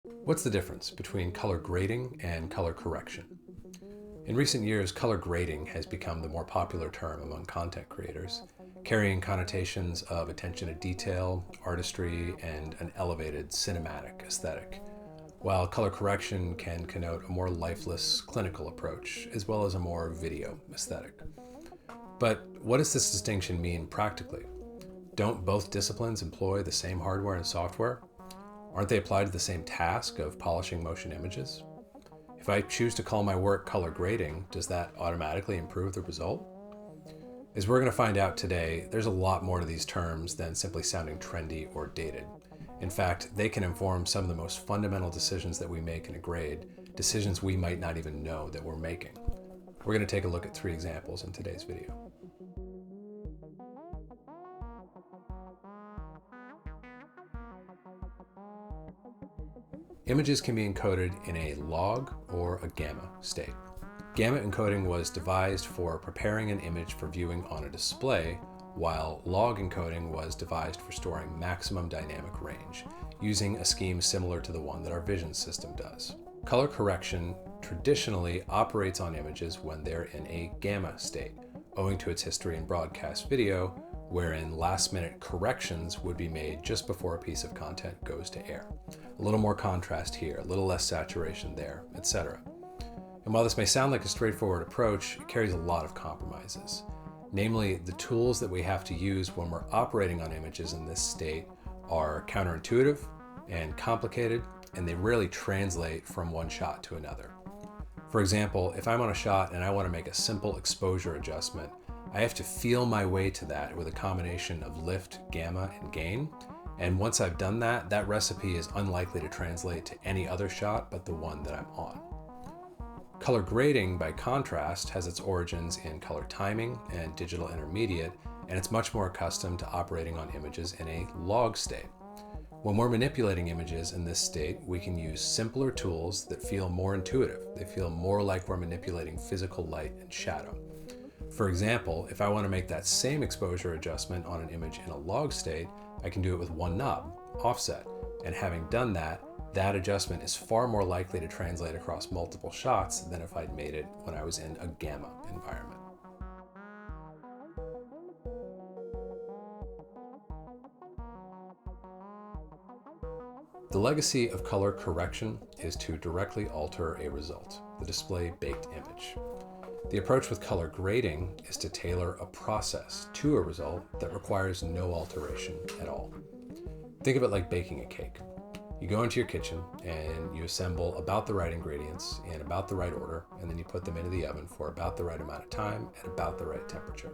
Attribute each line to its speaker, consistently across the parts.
Speaker 1: What's the difference between color grading and color correction? In recent years, color grading has become the more popular term among content creators, carrying connotations of attention to detail, artistry, and an elevated cinematic aesthetic, while color correction can connote a more lifeless, clinical approach, as well as a more video aesthetic. But what does this distinction mean practically? Don't both disciplines employ the same hardware and software? Aren't they applied to the same task of polishing motion images? If I choose to call my work color grading, does that automatically improve the result? As we're going to find out today, there's a lot more to these terms than simply sounding trendy or dated. In fact, they can inform some of the most fundamental decisions that we make in a grade, decisions we might not even know that we're making. We're going to take a look at 3 examples in today's video. Images can be encoded in a log or a gamma state. Gamma encoding was devised for preparing an image for viewing on a display, while log encoding was devised for storing maximum dynamic range, using a scheme similar to the one that our vision system does. Color correction traditionally operates on images when they're in a gamma state, owing to its history in broadcast video, wherein last-minute corrections would be made just before a piece of content goes to air. A little more contrast here, a little less saturation there, etc. And while this may sound like a straightforward approach, it carries a lot of compromises. Namely, the tools that we have to use when we're operating on images in this state are counterintuitive and complicated, and they rarely translate from one shot to another. For example, if I'm on a shot and I want to make a simple exposure adjustment, I have to feel my way to that with a combination of lift, gamma, and gain. And once I've done that, that recipe is unlikely to translate to any other shot but the one that I'm on. Color grading, by contrast, has its origins in color timing and digital intermediate, and it's much more accustomed to operating on images in a log state. When we're manipulating images in this state, we can use simpler tools that feel more intuitive. They feel more like we're manipulating physical light and shadow. For example, if I want to make that same exposure adjustment on an image in a log state, I can do it with one knob, offset, and having done that, that adjustment is far more likely to translate across multiple shots than if I'd made it when I was in a gamma environment. The legacy of color correction is to directly alter a result, the display baked image. The approach with color grading is to tailor a process to a result that requires no alteration at all. Think of it like baking a cake. You go into your kitchen and you assemble about the right ingredients in about the right order, and then you put them into the oven for about the right amount of time at about the right temperature.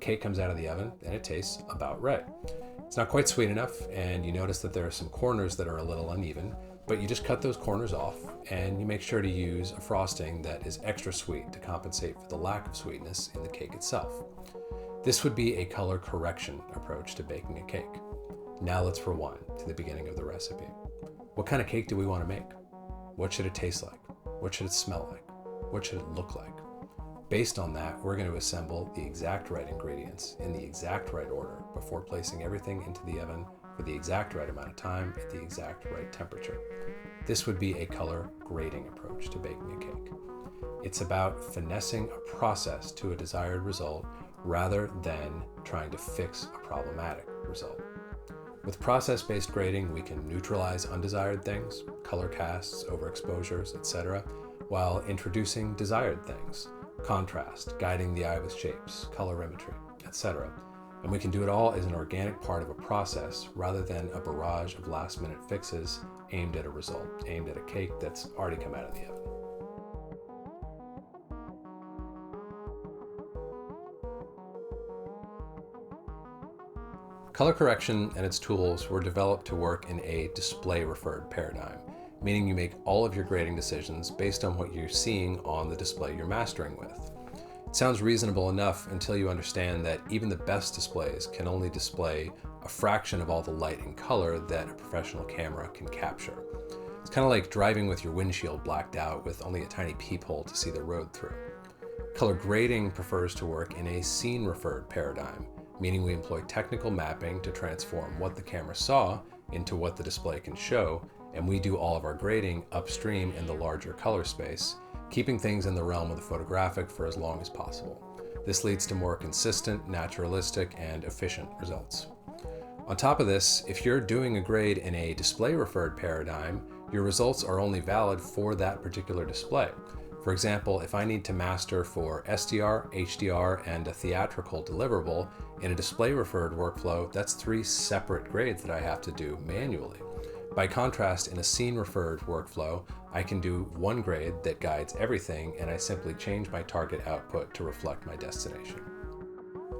Speaker 1: Cake comes out of the oven and it tastes about right. It's not quite sweet enough, and you notice that there are some corners that are a little uneven, but you just cut those corners off and you make sure to use a frosting that is extra sweet to compensate for the lack of sweetness in the cake itself. This would be a color correction approach to baking a cake. Now let's rewind to the beginning of the recipe. What kind of cake do we want to make? What should it taste like? What should it smell like? What should it look like? Based on that, we're going to assemble the exact right ingredients in the exact right order before placing everything into the oven for the exact right amount of time at the exact right temperature. This would be a color grading approach to baking a cake. It's about finessing a process to a desired result rather than trying to fix a problematic result. With process-based grading, we can neutralize undesired things, color casts, overexposures, etc., while introducing desired things, contrast, guiding the eye with shapes, colorimetry, etc. And we can do it all as an organic part of a process rather than a barrage of last-minute fixes aimed at a result, aimed at a cake that's already come out of the oven. Color correction and its tools were developed to work in a display-referred paradigm, meaning you make all of your grading decisions based on what you're seeing on the display you're mastering with. It sounds reasonable enough until you understand that even the best displays can only display a fraction of all the light and color that a professional camera can capture. It's kind of like driving with your windshield blacked out with only a tiny peephole to see the road through. Color grading prefers to work in a scene-referred paradigm, meaning we employ technical mapping to transform what the camera saw into what the display can show, and we do all of our grading upstream in the larger color space, keeping things in the realm of the photographic for as long as possible. This leads to more consistent, naturalistic, and efficient results. On top of this, if you're doing a grade in a display referred paradigm, your results are only valid for that particular display. For example, if I need to master for SDR, HDR, and a theatrical deliverable in a display referred workflow, that's 3 separate grades that I have to do manually. By contrast, in a scene referred workflow, I can do 1 grade that guides everything, and I simply change my target output to reflect my destination.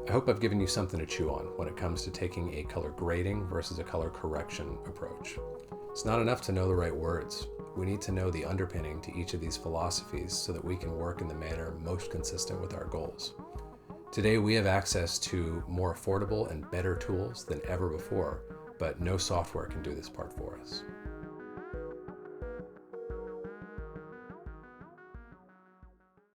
Speaker 1: I hope I've given you something to chew on when it comes to taking a color grading versus a color correction approach. It's not enough to know the right words. We need to know the underpinning to each of these philosophies so that we can work in the manner most consistent with our goals. Today, we have access to more affordable and better tools than ever before, but no software can do this part for us.